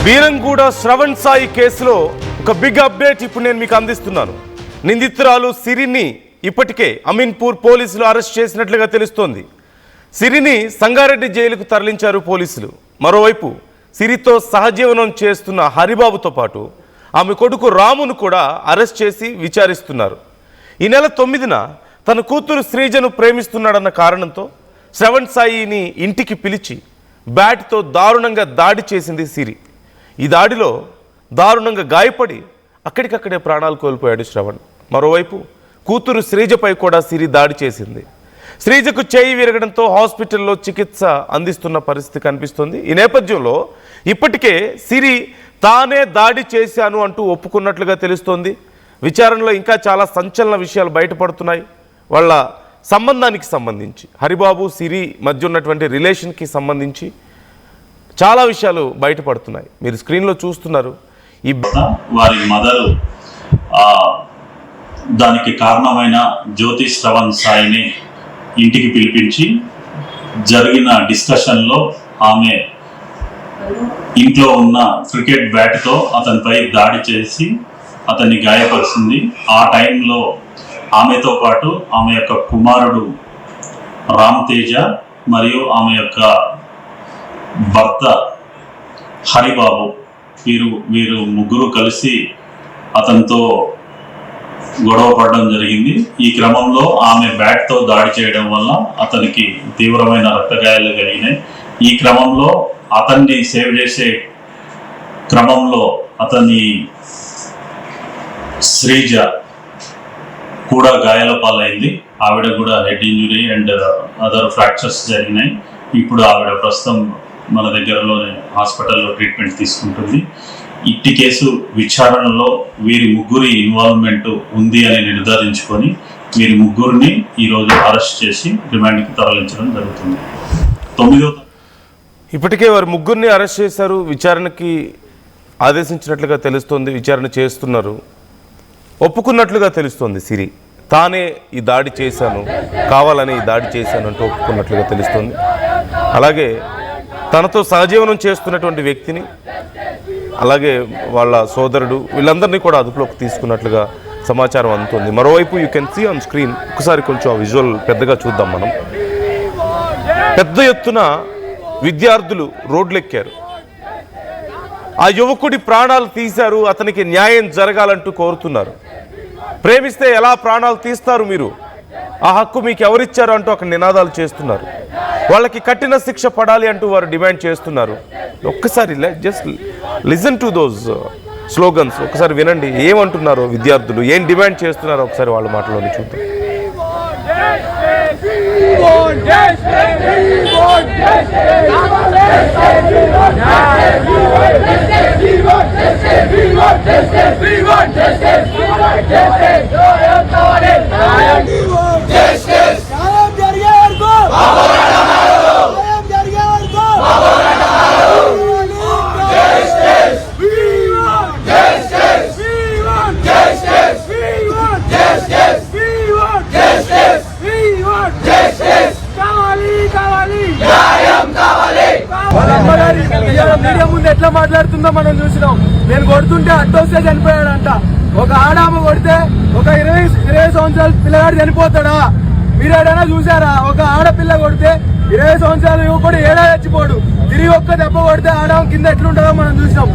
బీరంగూడ శ్రవణ్ సాయి కేసులో ఒక big update ఇప్పుడు నేను మీకు అందిస్తున్నాను. నిందితురాలు సిరిని ఇప్పటికే అమీన్పూర్ పోలీసులు అరెస్ట్ చేసినట్లుగా తెలుస్తోంది. సిరిని సంగారెడ్డి జైలుకు తరలించారు పోలీసులు. మరోవైపు సిరితో సహజీవనం చేస్తున్న హరిబాబుతో పాటు ఆమె కొడుకు రామును కూడా అరెస్ట్ చేసి విచారిస్తున్నారు. ఈ నెల 9న తన కూతురు శ్రీజను ప్రేమిస్తున్నాడన్న కారణంతో శ్రవణ్ సాయిని ఇంటికి పిలిచి బ్యాట్తో దారుణంగా దాడి చేసింది సిరి. ఈ దాడిలో దారుణంగా గాయపడి అక్కడికక్కడే ప్రాణాలు కోల్పోయాడు శ్రవణ్. మరోవైపు కూతురు శ్రీజపై కూడా సిరి దాడి చేసింది. శ్రీజకు చేయి విరగడంతో హాస్పిటల్లో చికిత్స అందిస్తున్న పరిస్థితి కనిపిస్తుంది. ఈ నేపథ్యంలో ఇప్పటికే సిరి తానే దాడి చేశాను అంటూ ఒప్పుకున్నట్లుగా తెలుస్తోంది. విచారణలో ఇంకా చాలా సంచలన విషయాలు బయటపడుతున్నాయి. వాళ్ళ సంబంధానికి సంబంధించి, హరిబాబు సిరి మధ్య ఉన్నటువంటి రిలేషన్కి సంబంధించి చాలా విషయాలు బయటపడుతున్నాయి. మీరు స్క్రీన్లో చూస్తున్నారు. ఈ వారి మదరు దానికి కారణమైన జ్యోతి శ్రవణ్ సాయిని ఇంటికి పిలిపించి జరిగిన డిస్కషన్లో ఆమె ఇంట్లో ఉన్న క్రికెట్ బ్యాట్తో అతనిపై దాడి చేసి అతన్ని గాయపరిచింది. ఆ టైంలో ఆమెతో పాటు ఆమె యొక్క కుమారుడు రామ్ తేజ మరియు ఆమె యొక్క భర్త హరిబాబు వీరు ముగ్గురు కలిసి అతనితో గొడవ పడడం జరిగింది. ఈ క్రమంలో ఆమె బ్యాట్తో దాడి చేయడం వల్ల అతనికి తీవ్రమైన రక్తగాయాలు కలిగినాయి. ఈ క్రమంలో అతన్ని సేవ్ చేసే క్రమంలో అతని శ్రీజ కూడా గాయాల పాలైంది. ఆవిడ కూడా head injury and other fractures జరిగినాయి. ఇప్పుడు ఆవిడ ప్రస్తుతం మన దగ్గరలోనే హాస్పిటల్లో ట్రీట్మెంట్ తీసుకుంటుంది. ఇట్టి కేసు విచారణలో వీరి ముగ్గురి ఇన్వాల్వ్మెంట్ ఉంది అని నిర్ధారించుకొని వీరి ముగ్గురిని ఈరోజు అరెస్ట్ చేసి రిమాండ్కి తరలించడం జరుగుతుంది. 9వ ఇప్పటికే వారి ముగ్గురిని అరెస్ట్ చేశారు. విచారణకి ఆదేశించినట్లుగా తెలుస్తోంది. విచారణ చేస్తున్నారు. ఒప్పుకున్నట్లుగా తెలుస్తోంది. సిరి తానే ఈ దాడి చేశాను, కావాలని ఈ దాడి చేశాను అంటూ ఒప్పుకున్నట్లుగా తెలుస్తోంది. అలాగే తనతో సహజీవనం చేస్తున్నటువంటి వ్యక్తిని, అలాగే వాళ్ళ సోదరుడు, వీళ్ళందరినీ కూడా అదుపులోకి తీసుకున్నట్లుగా సమాచారం అందుతుంది. మరోవైపు you can see on screen, ఒకసారి కొంచెం ఆ విజువల్ పెద్దగా చూద్దాం మనం. పెద్ద ఎత్తున విద్యార్థులు రోడ్లెక్కారు. ఆ యువకుడి ప్రాణాలు తీశారు, అతనికి న్యాయం జరగాలంటూ కోరుతున్నారు. ప్రేమిస్తే ఎలా ప్రాణాలు తీస్తారు మీరు, ఆ హక్కు మీకు ఎవరిచ్చారు అంటూ అక్కడ నినాదాలు చేస్తున్నారు. వాళ్ళకి కఠిన శిక్ష పడాలి అంటూ వారు డిమాండ్ చేస్తున్నారు. ఒక్కసారి just listen to those slogans. ఒకసారి వినండి ఏమంటున్నారో విద్యార్థులు, ఏం డిమాండ్ చేస్తున్నారో ఒకసారి వాళ్ళ మాటలోనే చూద్దాం. మీడియా ముందు ఎట్లా మాట్లాడుతుందో మనం చూసినాం. నేను కొడుతుంటే అట్టొస్తే చనిపోయాడంట. ఒక ఆడామ కొడితే ఒక 20 సంవత్సరాల పిల్లగాడు చనిపోతాడా? మీరు ఏడైనా చూసారా? ఒక ఆడపిల్ల కొడితే 20 సంవత్సరాల యువకుడు ఏడా చచ్చిపోడు. తిరిగి ఒక్క దెబ్బ కొడితే ఆడామ కింద ఎట్లుంటుందో మనం చూసినాం.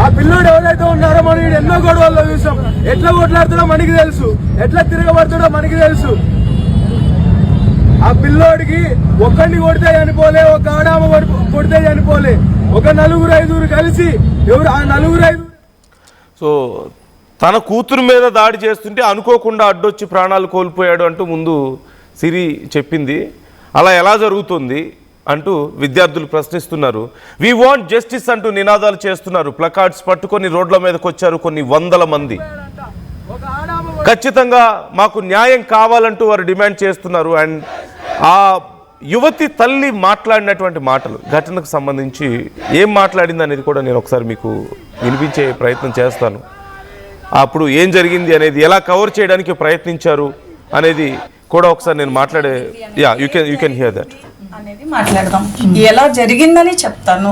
ఆ పిల్లోడు ఎవరైతే ఉన్నారో మనం ఎన్నో గొడవల్లో చూసాం. ఎట్లా కొట్లాడుతాడో మనకి తెలుసు, ఎట్లా తిరగబడుతాడో మనకి తెలుసు. ఆ పిల్లోడికి ఒక్కడిని కొడితే చనిపోలే, ఒక ఆడామ కొడితే చనిపోలే. ఒక 4-5 కలిసి ఎవరు ఆ 4-5. సో తన కూతురు మీద దాడి చేస్తుంటే అనుకోకుండా అడ్డొచ్చి ప్రాణాలు కోల్పోయాడు అంటూ ముందు సిరి చెప్పింది. అలా ఎలా జరుగుతుంది అంటూ విద్యార్థులు ప్రశ్నిస్తున్నారు. వి వాంట్ జస్టిస్ అంటూ నినాదాలు చేస్తున్నారు. ప్లకార్డ్స్ పట్టుకొని రోడ్ల మీదకి వచ్చారు కొన్ని వందల మంది. ఖచ్చితంగా మాకు న్యాయం కావాలంటూ వారు డిమాండ్ చేస్తున్నారు. అండ్ ఆ యువతి తల్లి మాట్లాడినటువంటి మాటలు, ఘటనకు సంబంధించి ఏం మాట్లాడింది అనేది కూడా నేను ఒకసారి మీకు వినిపించే ప్రయత్నం చేస్తాను. అప్పుడు ఏం జరిగింది అనేది, ఎలా కవర్ చేయడానికి ప్రయత్నించారు అనేది కూడా ఒకసారి నేను మాట్లాడే. You can hear that. అనేది మాట్లాడదాం. ఎలా జరిగిందని చెప్తాను.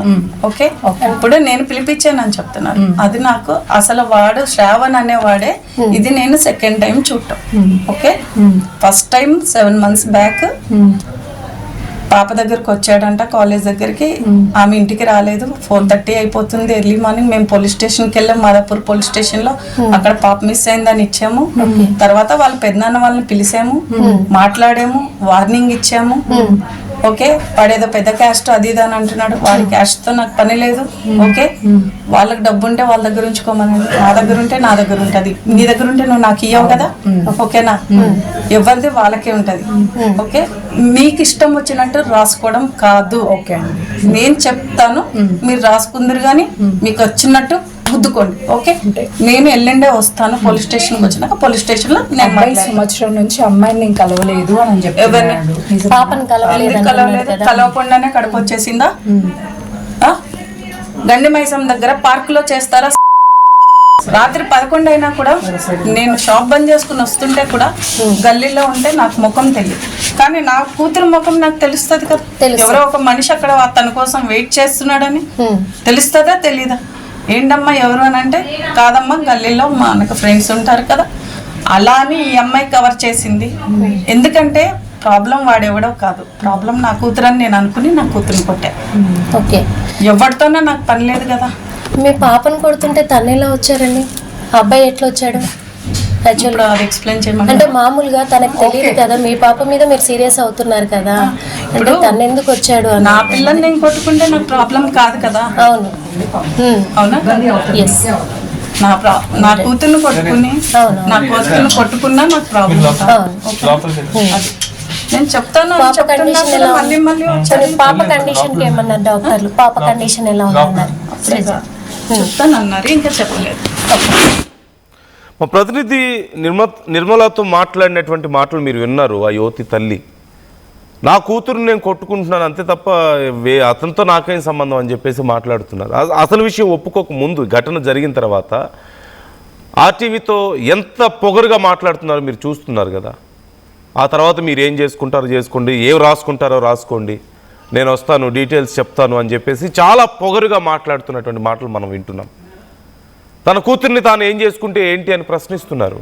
ఓకే, ఇప్పుడు నేను పిలిపించానని చెప్తున్నాను. అది నాకు అసలు వాడు శ్రావణ్ అనేవాడే. ఇది నేను సెకండ్ టైం చూడటం. Okay, first time 7 months back పాప దగ్గరకు వచ్చాడంట, కాలేజ్ దగ్గరికి. ఆమె ఇంటికి రాలేదు. 4:30 అయిపోతుంది, ఎర్లీ మార్నింగ్. మేము పోలీస్ స్టేషన్కి వెళ్ళాం, మాదాపూర్ పోలీస్ స్టేషన్ లో. అక్కడ పాప మిస్ అయిందని ఇచ్చాము. తర్వాత వాళ్ళ పెద్దనాన్న వాళ్ళని పిలిచాము, మాట్లాడాము, వార్నింగ్ ఇచ్చాము. ఓకే, వాడేదో పెద్ద క్యాస్ట్ అది ఇది అని అంటున్నాడు. వాడి క్యాస్ట్ తో నాకు పని లేదు. ఓకే, వాళ్ళకి డబ్బు ఉంటే వాళ్ళ దగ్గర ఉంచుకోమనండి, నా దగ్గర ఉంటే నా దగ్గర ఉంటది. నీ దగ్గర ఉంటే నువ్వు నాకు ఇయ్యవు కదా. ఓకేనా, ఎవరిది వాళ్ళకే ఉంటది. ఓకే, మీకు ఇష్టం వచ్చినట్టు రాసుకోవడం కాదు. ఓకే, నేను చెప్తాను, మీరు రాసుకుందరు కానీ మీకు వచ్చినట్టు గుద్దుకోండి. ఓకే, నేను ఎల్లుండే వస్తాను. పోలీస్ స్టేషన్కి వచ్చినాక పోలీస్ స్టేషన్ లో నేను సంవత్సరం నుంచి అమ్మాయిని నేను కలవలేదు అని చెప్పి పాపను కలవకుండానే కడుపు వచ్చేసిందా? గండి మైసం దగ్గర పార్క్ లో చేస్తారా? రాత్రి 11 అయినా కూడా నేను షాప్ బంద్ చేసుకుని వస్తుంటే కూడా గల్లీలో ఉంటే నాకు ముఖం తెలియదు, కానీ నా కూతురు ముఖం నాకు తెలుస్తుంది కదా. ఎవరో ఒక మనిషి అక్కడ తన కోసం వెయిట్ చేస్తున్నాడని తెలుస్తుందా తెలీదా? ఏంటమ్మా ఎవరు అని అంటే, కాదమ్మా గల్లీలో మనకు ఫ్రెండ్స్ ఉంటారు కదా. అలా అని ఈ అమ్మాయి కవర్ చేసింది. ఎందుకంటే ప్రాబ్లం వాడెవడో కాదు, ప్రాబ్లం నా కూతురు అని నేను అనుకుని నా కూతురుని కొట్టా. ఓకే, ఎవరితోనే నాకు పని లేదు కదా. మీ పాపను కొడుతుంటే తను ఎలా వచ్చారండి? అబ్బాయి ఎట్లా వచ్చాడు? యాక్చువల్గా అది ఎక్స్ప్లెయిన్ చేయమని. అంటే మామూలుగా తనకు తెలియదు కదా, మీ పాప మీద మీరు సీరియస్ అవుతున్నారు కదా, అంటే తను ఎందుకు వచ్చాడు? నా పిల్లని నేను కొట్టుకుంటే నాకు ప్రాబ్లం కాదు కదా. అవును, అవునా? ఎస్, నా కూతుర్ని కొట్టుకుని నా కూతుర్ని కొట్టుకున్నా నాకు ప్రాబ్లం. నేను చెప్తాను, పాప కండిషన్ ఎలా మళ్ళీ మళ్ళీ పాప కండిషన్ కి ఏమన్నారు డాక్టర్లు? పాప కండిషన్ ఎలా ఉందన్నారు? చెప్తాను అన్నారు, ఇంకా చెప్పలేదు. మా ప్రతినిధి నిర్మలతో మాట్లాడినటువంటి మాటలు మీరు విన్నారు. ఆ యువతి తల్లి, నా కూతురు నేను కొట్టుకుంటున్నాను అంతే తప్ప అతనితో నాకేం సంబంధం అని చెప్పేసి మాట్లాడుతున్నారు. అసలు విషయం ఒప్పుకోక ముందు ఘటన జరిగిన తర్వాత ఆర్టీవీతో ఎంత పొగరుగా మాట్లాడుతున్నారో మీరు చూస్తున్నారు కదా. ఆ తర్వాత మీరు ఏం చేసుకుంటారో చేసుకోండి, ఏం రాసుకుంటారో రాసుకోండి, నేను వస్తాను డీటెయిల్స్ చెప్తాను అని చెప్పేసి చాలా పొగరుగా మాట్లాడుతున్నటువంటి మాటలు మనం వింటున్నాం. తన కూతుర్ని తాను ఏం చేసుకుంటే ఏంటి అని ప్రశ్నిస్తున్నారు.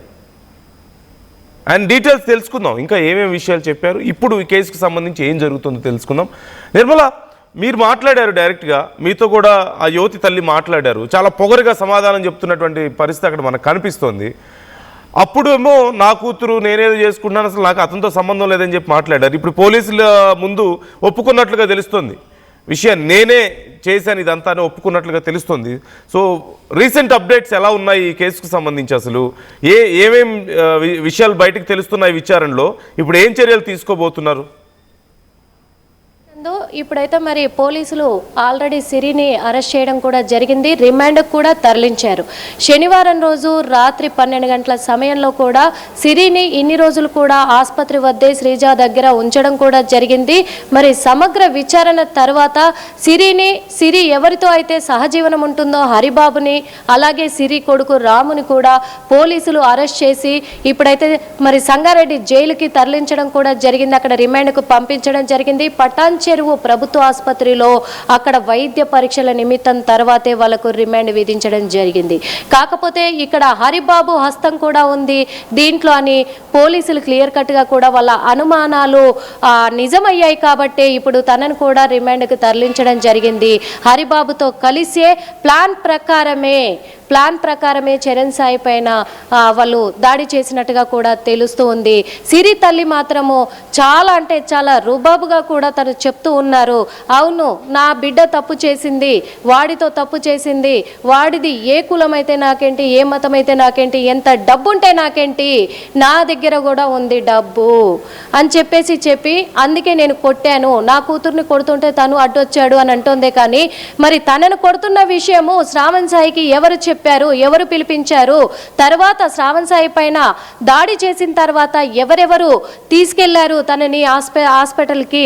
అండ్ డీటెయిల్స్ తెలుసుకుందాం, ఇంకా ఏమేమి విషయాలు చెప్పారు, ఇప్పుడు ఈ కేసుకు సంబంధించి ఏం జరుగుతుందో తెలుసుకుందాం. నిర్మల, మీరు మాట్లాడారు డైరెక్ట్గా, మీతో కూడా ఆ యువతి తల్లి మాట్లాడారు. చాలా పొగరుగా సమాధానం చెప్తున్నటువంటి పరిస్థితి అక్కడ మనకు కనిపిస్తోంది. అప్పుడు ఏమో నా కూతురు నేనేదో చేసుకుంటున్నాను, అసలు నాకు అతనితో సంబంధం లేదని చెప్పి మాట్లాడారు. ఇప్పుడు పోలీసుల ముందు ఒప్పుకున్నట్లుగా తెలుస్తుంది విషయం, నేనే చేశాను ఇదంతా అని ఒప్పుకున్నట్లుగా తెలుస్తుంది. సో రీసెంట్ అప్డేట్స్ ఎలా ఉన్నాయి ఈ కేసుకు సంబంధించి, అసలు ఏమేం విషయాలు బయటకు తెలుస్తున్నాయి విచారణలో, ఇప్పుడు ఏం చర్యలు తీసుకోబోతున్నారు? ఇప్పుడైతే మరి పోలీసులు ఆల్రెడీ సిరిని అరెస్ట్ చేయడం కూడా జరిగింది, రిమాండ్కు కూడా తరలించారు. శనివారం రోజు రాత్రి 12 గంటల సమయంలో కూడా సిరిని ఇన్ని రోజులు కూడా ఆసుపత్రి వద్దే శ్రీజ దగ్గర ఉంచడం కూడా జరిగింది. మరి సమగ్ర విచారణ తర్వాత సిరి ఎవరితో అయితే సహజీవనం ఉంటుందో హరిబాబుని, అలాగే సిరి కొడుకు రాముని కూడా పోలీసులు అరెస్ట్ చేసి ఇప్పుడైతే మరి సంగారెడ్డి జైలుకి తరలించడం కూడా జరిగింది. అక్కడ రిమాండ్కు పంపించడం జరిగింది. పటాన్ చెరువు ప్రభుత్వ ఆసుపత్రిలో అక్కడ వైద్య పరీక్షల నిమిత్తం తర్వాతే వాళ్ళకు రిమాండ్ విధించడం జరిగింది. కాకపోతే ఇక్కడ హరిబాబు హస్తం కూడా ఉంది దీంట్లో అని పోలీసులు క్లియర్ కట్గా కూడా వాళ్ళ అనుమానాలు నిజమయ్యాయి. కాబట్టి ఇప్పుడు తనను కూడా రిమాండ్కు తరలించడం జరిగింది. హరిబాబుతో కలిసే ప్లాన్ ప్రకారమే చరణ్ సాయి పైన వాళ్ళు దాడి చేసినట్టుగా కూడా తెలుస్తూ ఉంది. సిరి తల్లి మాత్రము చాలా అంటే చాలా రుబాబుగా కూడా తను చెప్తూ ఉన్నారు. అవును, నా బిడ్డ తప్పు చేసింది, వాడితో తప్పు చేసింది, వాడిది ఏ కులం అయితే నాకేంటి, ఏ మతం అయితే నాకేంటి, ఎంత డబ్బు ఉంటే నాకేంటి, నా దగ్గర కూడా ఉంది డబ్బు అని చెప్పి అందుకే నేను కొట్టాను, నా కూతుర్ని కొడుతుంటే తను అడ్డొచ్చాడు అని అంటోందే. కానీ మరి తనను కొడుతున్న విషయము శ్రావణ్ సాయికి ఎవరు చెప్పారు, ఎవరు పిలిపించారు, తర్వాత శ్రావణ్ సాయి పైన దాడి చేసిన తర్వాత ఎవరెవరు తీసుకెళ్లారు తనని హాస్పిటల్కి,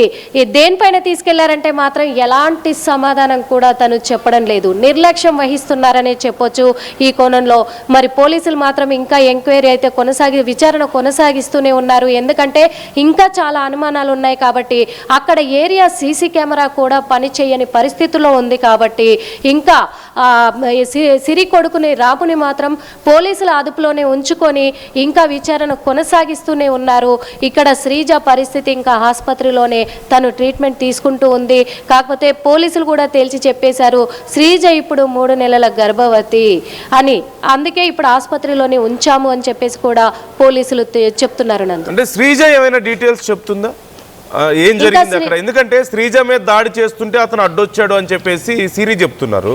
దేనిపైన తీసుకెళ్లారంటే మాత్రం ఎలాంటి సమాధానం కూడా తను చెప్పడం లేదు. నిర్లక్ష్యం వహిస్తున్నారనే చెప్పొచ్చు ఈ కోణంలో. మరి పోలీసులు మాత్రం ఇంకా ఎంక్వైరీ అయితే విచారణ కొనసాగిస్తూనే ఉన్నారు. ఎందుకంటే ఇంకా చాలా అనుమానాలు ఉన్నాయి కాబట్టి, అక్కడ ఏరియా సీసీ కెమెరా కూడా పనిచేయని పరిస్థితిలో ఉంది కాబట్టి ఇంకా సిరి కొడుకుని రాముని మాత్రం పోలీసుల అదుపులోనే ఉంచుకొని ఇంకా విచారణ కొనసాగిస్తూనే ఉన్నారు. ఇక్కడ శ్రీజ పరిస్థితి ఇంకా ఆసుపత్రిలోనే తను ట్రీట్మెంట్ తీసుకుంటూ ఉంది. కాకపోతే పోలీసులు కూడా తేల్చి చెప్పేశారు శ్రీజ ఇప్పుడు 3 నెలల గర్భవతి అని, అందుకే ఇప్పుడు ఆసుపత్రిలోనే ఉంచాము అని చెప్పేసి కూడా పోలీసులు చెప్తున్నారు. నందు అంటే శ్రీజ ఏమైనా డీటెయిల్స్ చెప్తుందా ఏం జరిగింది అక్కడ? ఎందుకంటే శ్రీజ మీద దాడి చేస్తుంటే అతను అడ్డొచ్చాడు అని చెప్పేసి సిరి చెప్తున్నారు.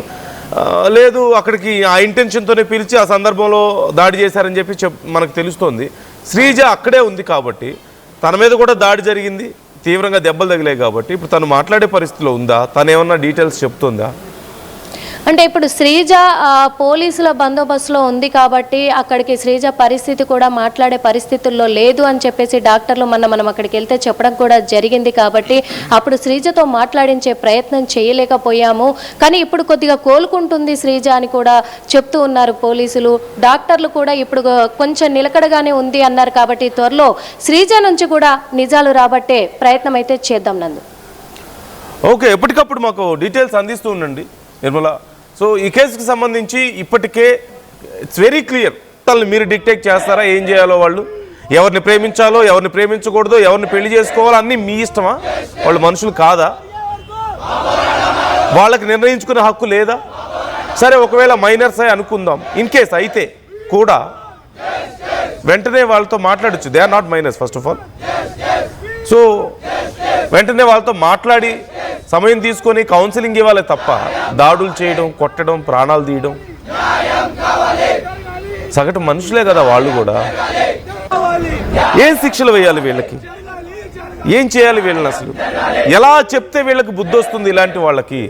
లేదు అక్కడికి ఆ ఇంటెన్షన్తోనే పిలిచి ఆ సందర్భంలో దాడి చేశారని చెప్పి మనకు తెలుస్తోంది. శ్రీజ అక్కడే ఉంది కాబట్టి తన మీద కూడా దాడి జరిగింది, తీవ్రంగా దెబ్బలు తగిలాయి కాబట్టి ఇప్పుడు తను మాట్లాడే పరిస్థితిలో ఉందా? తను ఏమన్నా డీటెయిల్స్ చెప్తుందా? అంటే ఇప్పుడు శ్రీజ పోలీసుల బందోబస్తులో ఉంది కాబట్టి అక్కడికి శ్రీజ పరిస్థితి కూడా మాట్లాడే పరిస్థితుల్లో లేదు అని చెప్పేసి డాక్టర్లు మనం అక్కడికి వెళ్తే చెప్పడం కూడా జరిగింది. కాబట్టి అప్పుడు శ్రీజతో మాట్లాడించే ప్రయత్నం చేయలేకపోయాము. కానీ ఇప్పుడు కొద్దిగా కోలుకుంటుంది శ్రీజ అని కూడా చెప్తూ ఉన్నారు పోలీసులు. డాక్టర్లు కూడా ఇప్పుడు కొంచెం నిలకడగానే ఉంది అన్నారు. కాబట్టి త్వరలో శ్రీజ నుంచి కూడా నిజాలు రాబట్టే ప్రయత్నం అయితే చేద్దాం. నందు ఓకే, ఎప్పటికప్పుడు మాకు డీటెయిల్స్ అందిస్తూ ఉండండి నిర్మల. సో ఈ కేసుకి సంబంధించి ఇప్పటికే ఇట్స్ వెరీ క్లియర్. వాళ్ళని మీరు డిక్టేట్ చేస్తారా ఏం చేయాలో? వాళ్ళు ఎవరిని ప్రేమించాలో, ఎవరిని ప్రేమించకూడదో, ఎవరిని పెళ్లి చేసుకోవాలో అన్నీ మీ ఇష్టమా? వాళ్ళు మనుషులు కాదా? వాళ్ళకి నిర్ణయించుకునే హక్కు లేదా? సరే ఒకవేళ మైనర్స్ అయి అనుకుందాం, ఇన్ కేస్ అయితే కూడా వెంటనే వాళ్ళతో మాట్లాడచ్చు. They are not minors first of all. So వెంటనే వాళ్ళతో మాట్లాడి సమయం తీసుకొని కౌన్సిలింగ్ ఇవ్వాలి తప్ప దాడులు చేయడం, కొట్టడం, ప్రాణాలు తీయడం, సగటు మనుషులే కదా వాళ్ళు కూడా. ఏం శిక్షలు వేయాలి వీళ్ళకి? ఏం చేయాలి వీళ్ళని? అసలు ఎలా చెప్తే వీళ్ళకి బుద్ధి వస్తుంది? ఇలాంటి వాళ్ళకి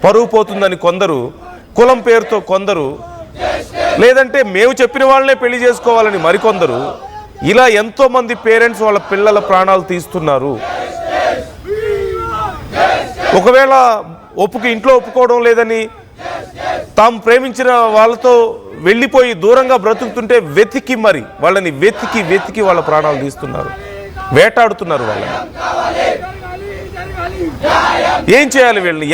పరువు పోతుందని కొందరు, కులం పేరుతో కొందరు, లేదంటే మేము చెప్పిన వాళ్ళనే పెళ్లి చేసుకోవాలని మరికొందరు, ఇలా ఎంతోమంది పేరెంట్స్ వాళ్ళ పిల్లల ప్రాణాలు తీస్తున్నారు. ఒకవేళ ఇంట్లో ఒప్పుకోవడం లేదని తాము ప్రేమించిన వాళ్ళతో వెళ్ళిపోయి దూరంగా బ్రతుకుతుంటే వాళ్ళని వెతికి వాళ్ళ ప్రాణాలు తీస్తున్నారు, వేటాడుతున్నారు వాళ్ళని. ఏం చేయాలి వీళ్ళని?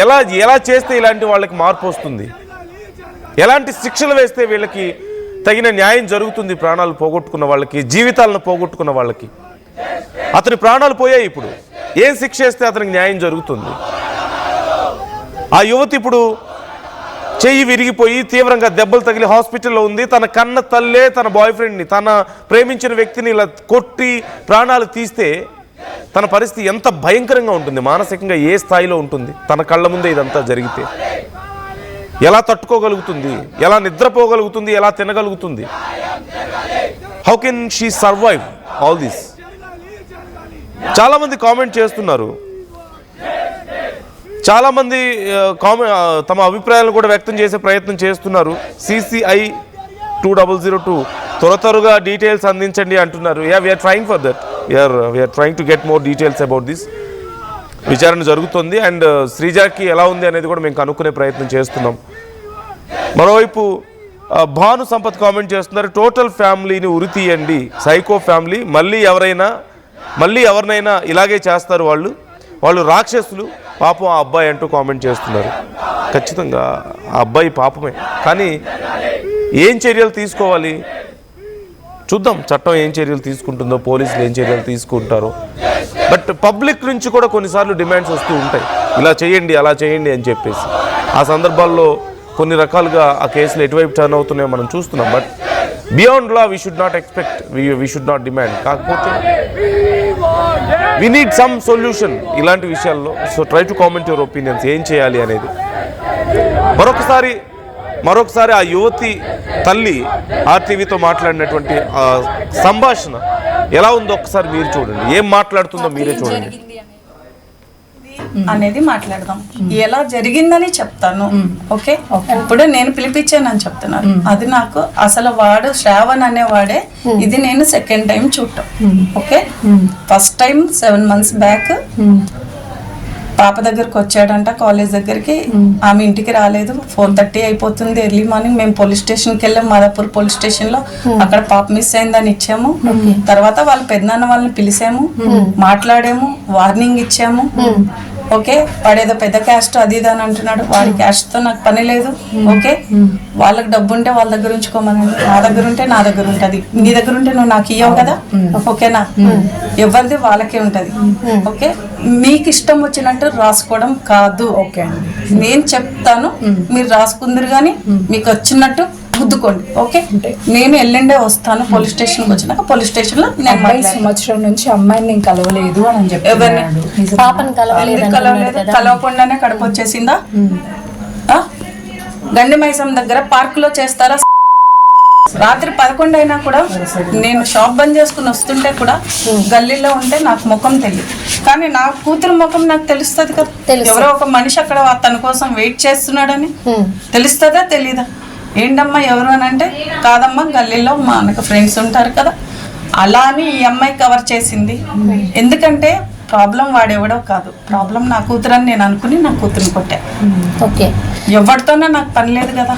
ఎలా చేస్తే ఇలాంటి వాళ్ళకి మార్పు వస్తుంది? ఎలాంటి శిక్షలు వేస్తే వీళ్ళకి తగిన న్యాయం జరుగుతుంది? ప్రాణాలు పోగొట్టుకున్న వాళ్ళకి, జీవితాలను పోగొట్టుకున్న వాళ్ళకి. అతని ప్రాణాలు పోయాయి, ఇప్పుడు ఏం శిక్ష వేస్తే అతనికి న్యాయం జరుగుతుంది? ఆ యువతి ఇప్పుడు చెయ్యి విరిగిపోయి తీవ్రంగా దెబ్బలు తగిలి హాస్పిటల్లో ఉంది. తన కన్న తల్లే తన బాయ్ ఫ్రెండ్ని, తన ప్రేమించిన వ్యక్తిని ఇలా కొట్టి ప్రాణాలు తీస్తే తన పరిస్థితి ఎంత భయంకరంగా ఉంటుంది? మానసికంగా ఏ స్థాయిలో ఉంటుంది? తన కళ్ళ ముందే ఇదంతా జరిగితే ఎలా తట్టుకోగలుగుతుంది? ఎలా నిద్రపోగలుగుతుంది? ఎలా తినగలుగుతుంది? How can she survive all this? చాలామంది కామెంట్ చేస్తున్నారు, చాలామంది తమ అభిప్రాయాలను కూడా వ్యక్తం చేసే ప్రయత్నం చేస్తున్నారు. CCI 2002 త్వరగా డీటెయిల్స్ అందించండి అంటున్నారు. We're trying for that. We're trying to get more details about this. విచారణ జరుగుతుంది అండ్ శ్రీజాకి ఎలా ఉంది అనేది కూడా మేము కనుక్కునే ప్రయత్నం చేస్తున్నాం. మరోవైపు భాను సంపత్ కామెంట్ చేస్తున్నారు, టోటల్ ఫ్యామిలీని ఉరి తీయండి, సైకో ఫ్యామిలీ, మళ్ళీ ఎవరినైనా ఇలాగే చేస్తారు, వాళ్ళు రాక్షసులు, పాపం ఆ అబ్బాయి అంటూ కామెంట్ చేస్తున్నారు. ఖచ్చితంగా ఆ అబ్బాయి పాపమే, కానీ ఏం చర్యలు తీసుకోవాలి చూద్దాం. చట్టం ఏం చర్యలు తీసుకుంటుందో, పోలీసులు ఏం చర్యలు తీసుకుంటారో. బట్ పబ్లిక్ నుంచి కూడా కొన్నిసార్లు డిమాండ్స్ వస్తూ ఉంటాయి, ఇలా చేయండి అలా చేయండి అని చెప్పేసి. ఆ సందర్భాల్లో కొన్ని రకాలుగా ఆ కేసులు ఎటువైపు టర్న్ అవుతున్నాయో మనం చూస్తున్నాం. But beyond law we should not expect, we should not demand. కాకపోతే వీ నీడ్ సమ్ సొల్యూషన్ ఇలాంటి విషయాల్లో. So try to comment your opinions, ఏం చేయాలి అనేది. మరొకసారి ఆ యువతి తల్లి ఆర్టీవీతో మాట్లాడినటువంటి సంభాషణ ఎలా ఉందో ఒకసారి మీరు చూడండి, ఏం మాట్లాడుతుందో మీరే చూడండి. అనేది మాట్లాడదాం. ఎలా జరిగిందని చెప్తాను. ఓకే, ఇప్పుడు నేను పిలిపించానని చెప్తున్నాను. అది నాకు అసలు వాడు శ్రావణ్ అనేవాడే. ఇది నేను సెకండ్ టైం చూడటం. Okay, first time 7 months back పాప దగ్గరకు వచ్చాడంట, కాలేజ్ దగ్గరికి. ఆమె ఇంటికి రాలేదు. 4:30 అయిపోతుంది, ఎర్లీ మార్నింగ్. మేము పోలీస్ స్టేషన్కి వెళ్ళాము, మాదాపూర్ పోలీస్ స్టేషన్ లో. అక్కడ పాప మిస్ అయిందని ఇచ్చాము. తర్వాత వాళ్ళ పెద్దనాన్న వాళ్ళని పిలిచాము, మాట్లాడాము, వార్నింగ్ ఇచ్చాము. ఓకే, వాడేదో పెద్ద క్యాస్ట్ అది ఇది అని అంటున్నాడు. వాడి క్యాస్ట్ తో నాకు పని లేదు. ఓకే, వాళ్ళకి డబ్బు ఉంటే వాళ్ళ దగ్గర ఉంచుకోమనండి, నా దగ్గర ఉంటే నా దగ్గర ఉంటది. నీ దగ్గర ఉంటే నువ్వు నాకు ఇయ్యవు కదా. ఓకేనా, ఎవరిది వాళ్ళకే ఉంటది. ఓకే, మీకు ఇష్టం వచ్చినట్టు రాసుకోవడం కాదు. ఓకే, నేను చెప్తాను, మీరు రాసుకుందరు కానీ మీకు వచ్చినట్టు గుద్దుకోండి. ఓకే, నేను ఎల్లుండే వస్తాను పోలీస్ స్టేషన్కి. వచ్చినాక పోలీస్ స్టేషన్ లో నేను అబ్బాయి సంవత్సరం నుంచి అమ్మాయిని నేను కలవలేదు అని చెప్పి ఎవరిని పాపను కలవలేదు. కలవకుండానే కడుపు వచ్చేసిందా? గండి మైసం దగ్గర పార్క్ లో చేస్తారా? రాత్రి 11 అయినా కూడా నేను షాప్ బంద్ చేసుకుని వస్తుంటే కూడా గల్లీలో ఉంటే నాకు ముఖం తెలియదు, కానీ నా కూతురు ముఖం నాకు తెలుస్తుంది కదా. ఎవరో ఒక మనిషి అక్కడ తన కోసం వెయిట్ చేస్తున్నాడని తెలుస్తుందా తెలీదా? ఏంటమ్మా ఎవరు అని అంటే, కాదమ్మా గల్లీలో మనకు ఫ్రెండ్స్ ఉంటారు కదా. అలా అని ఈ అమ్మాయి కవర్ చేసింది. ఎందుకంటే ప్రాబ్లం వాడెవడో కాదు, ప్రాబ్లం నా కూతురు అని నేను అనుకుని నా కూతురుని కొట్టా. ఓకే, ఎవరితోనే నాకు పని లేదు కదా.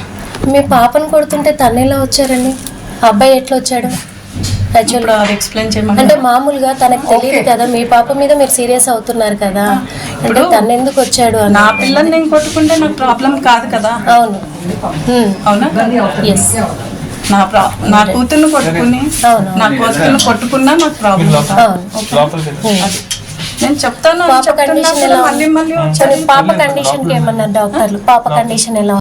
మీ పాపను కొడుతుంటే తను ఎలా వచ్చారండి? అబ్బాయి ఎట్లా వచ్చాడు? ఇప్పుడు అది ఎక్స్ప్లెయిన్ చేయమని. అంటే మామూలుగా తనకు తెలియదు కదా, మీ పాప మీద మీరు సీరియస్ అవుతున్నారు కదా, అంటే తను ఎందుకు వచ్చాడు అని. నా పిల్లని నేను కొట్టుకుంటే నాకు ప్రాబ్లం కాదు కదా. అవును, అవునా? ఎస్, నా కూతుర్ని కొట్టుకుని నా కూతుర్ని కొట్టుకున్నా నాకు ప్రాబ్లం కాదు. నేను చెప్తాను, పాప కండిషన్ ఎలా? మళ్ళీ మళ్ళీ పాప కండిషన్ కి ఏమన్నారు డాక్టర్లు? పాప కండిషన్ ఎలా?